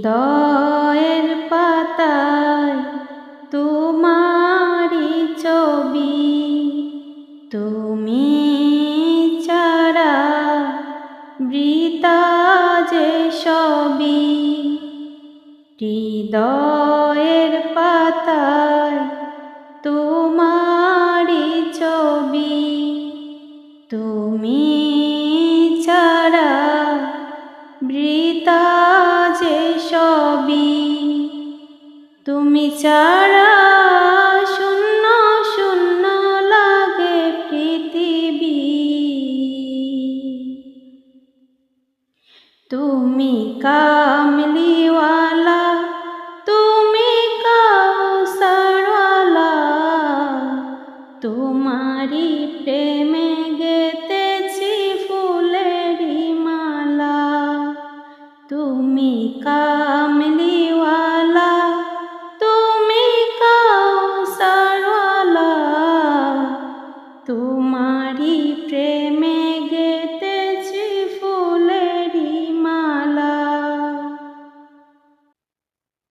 হৃদয়ের পাতায় তোমারি ছবি, তুমি ছাড়া বৃথা যে সবই। হৃদয়ের পাতায় তোমারি ছবি, তুমি ছাড়া বৃথা যে সবই। তুমি ছাড়া শূন্য শূন্য লাগে পৃথিবী। তুমি কামলিওয়ালা, তুমি কাউসারওয়ালা, তোমারি প্রেমে গেতেছি ফুলেরি মালা। তুমি কামলিওয়ালা, তুমি কাউসারওয়ালা, তোমার